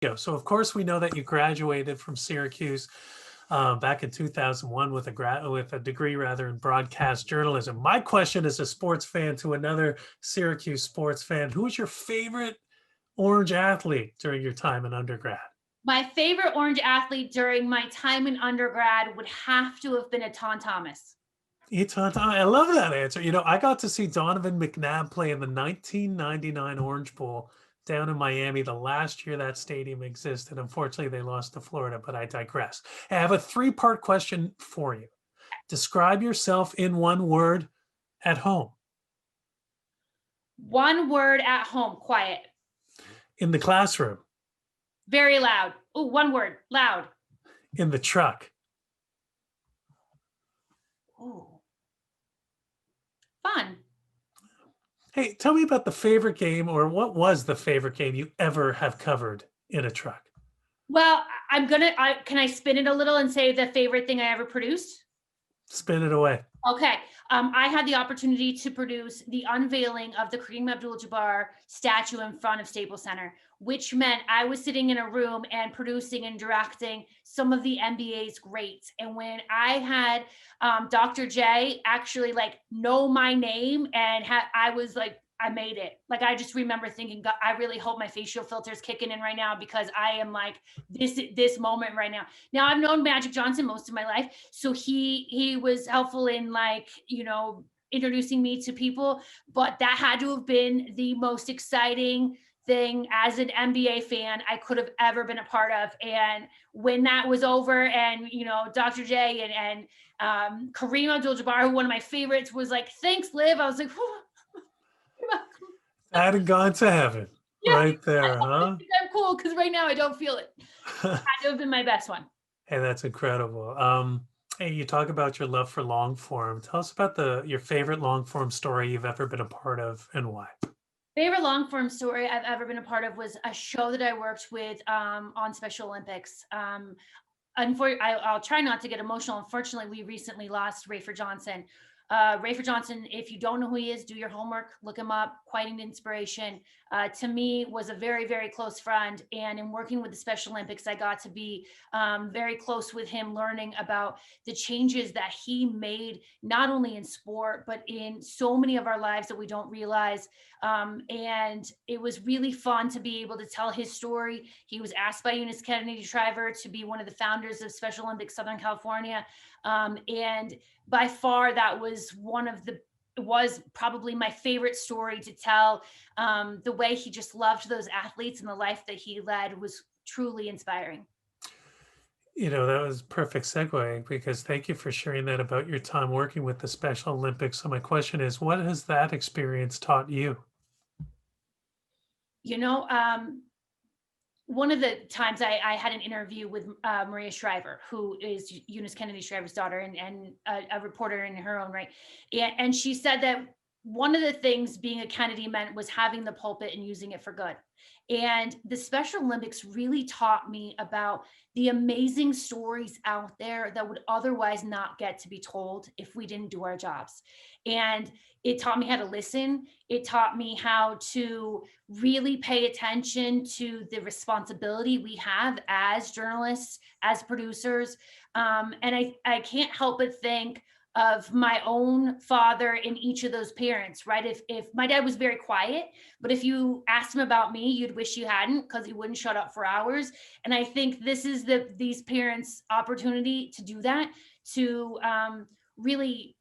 go. So of course we know that you graduated from Syracuse back in 2001 with a degree rather in broadcast journalism. My question as a sports fan to another Syracuse sports fan, who was your favorite Orange athlete during your time in undergrad? My favorite Orange athlete during my time in undergrad would have to have been Eton Thomas. I love that answer. You know, I got to see Donovan McNabb play in the 1999 Orange Bowl down in Miami the last year that stadium existed. Unfortunately, they lost to Florida, but I digress. I have a three-part question for you. Describe yourself in one word at home, One word: at home, quiet. in the classroom, Very loud. Oh, one word: loud. in the truck, Oh, fun. Hey, tell me about the favorite game, or what was the favorite game you ever have covered in a truck? Well, can I spin it a little and say the favorite thing I ever produced? Spin it away. Okay. I had the opportunity to produce the unveiling of the Kareem Abdul-Jabbar statue in front of Staples Center, which meant I was sitting in a room and producing and directing some of the NBA's greats. And when I had Dr. J actually like know my name and I was like, I made it. Like, I just remember thinking, God, I really hope my facial filter is kicking in right now because I am like this moment right now. Now I've known Magic Johnson most of my life, so he was helpful in like, introducing me to people, but that had to have been the most exciting thing as an NBA fan I could have ever been a part of. And when that was over, and Dr. J and Kareem Abdul-Jabbar, one of my favorites, was like, "Thanks, Liv," I was like, "You're welcome." That and gone to heaven, Yeah, right I there, hope huh? I'm cool because right now I don't feel it. Had to have been my best one. Hey, that's incredible. Hey, you talk about your love for long form. Tell us about your favorite long form story you've ever been a part of and why. Favorite long form story I've ever been a part of was a show that I worked with on Special Olympics. I'll try not to get emotional. Unfortunately, we recently lost Rayford Johnson. Rayford Johnson, if you don't know who he is, do your homework, look him up. Quite an inspiration. To me, was a very, very close friend. And in working with the Special Olympics, I got to be very close with him, learning about the changes that he made, not only in sport, but in so many of our lives that we don't realize. And it was really fun to be able to tell his story. He was asked by Eunice Kennedy Shriver to be one of the founders of Special Olympics Southern California. And by far, that was probably my favorite story to tell. The way he just loved those athletes and the life that he led was truly inspiring. You know, that was perfect segue because thank you for sharing that about your time working with the Special Olympics. So my question is, what has that experience taught you? You know, one of the times I had an interview with Maria Shriver, who is Eunice Kennedy Shriver's daughter and a reporter in her own right. And she said that one of the things being a Kennedy meant was having the pulpit and using it for good. And the Special Olympics really taught me about the amazing stories out there that would otherwise not get to be told if we didn't do our jobs. And it taught me how to listen. It taught me how to really pay attention to the responsibility we have as journalists, as producers. And I can't help but think of my own father in each of those parents, right? If my dad was very quiet, but if you asked him about me, you'd wish you hadn't, because he wouldn't shut up for hours. And I think this is these parents' opportunity to do that, to really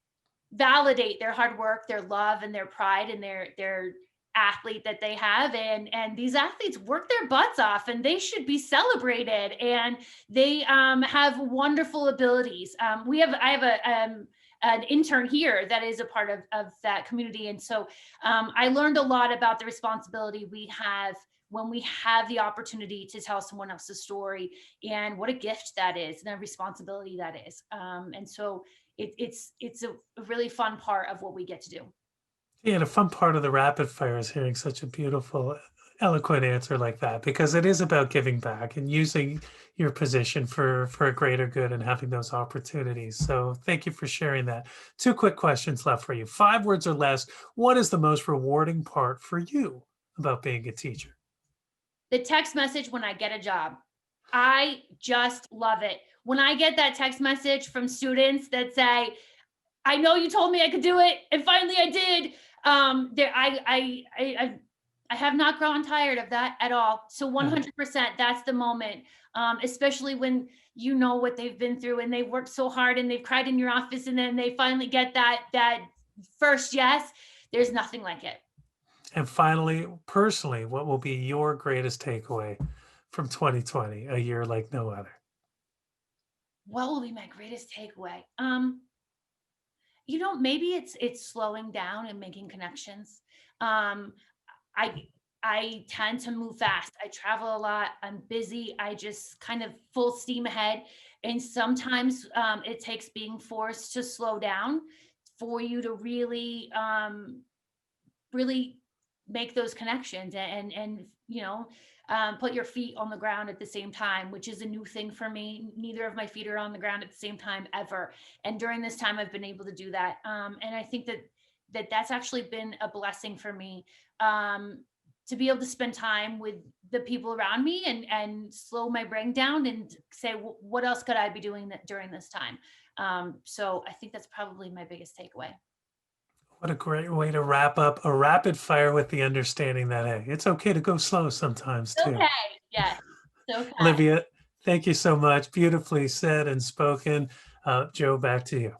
validate their hard work, their love, and their pride, and their athlete that they have. And these athletes work their butts off, and they should be celebrated. And they have wonderful abilities. I have an intern here that is a part of that community, and so I learned a lot about the responsibility we have when we have the opportunity to tell someone else's story, and what a gift that is, and a responsibility that is. And so it's a really fun part of what we get to do. Yeah, the fun part of the rapid fire is hearing such a beautiful, eloquent answer like that, because it is about giving back and using your position for a greater good and having those opportunities. So thank you for sharing that. Two quick questions left for you. 5 words or less. What is the most rewarding part for you about being a teacher? The text message when I get a job. I just love it. When I get that text message from students that say, I know you told me I could do it, and finally I did. There, I have not grown tired of that at all. So Yeah. 100%, that's the moment. Especially when you know what they've been through and they've worked so hard and they've cried in your office, and then they finally get that first yes. There's nothing like it. And finally, personally, what will be your greatest takeaway from 2020, a year like no other? What will be my greatest takeaway? Maybe it's slowing down and making connections. Um, I I tend to move fast. I travel a lot. I'm busy. I just kind of full steam ahead. And sometimes it takes being forced to slow down for you to really make those connections and put your feet on the ground at the same time, which is a new thing for me. Neither of my feet are on the ground at the same time ever, and during this time I've been able to do that. And I think that's actually been a blessing for me, to be able to spend time with the people around me and slow my brain down and say, What else could I be doing that during this time?" So I think that's probably my biggest takeaway. What a great way to wrap up a rapid fire with the understanding that, hey, it's okay to go slow sometimes too. Okay. Yes. Okay. Olivia, thank you so much. Beautifully said and spoken. Joe, back to you.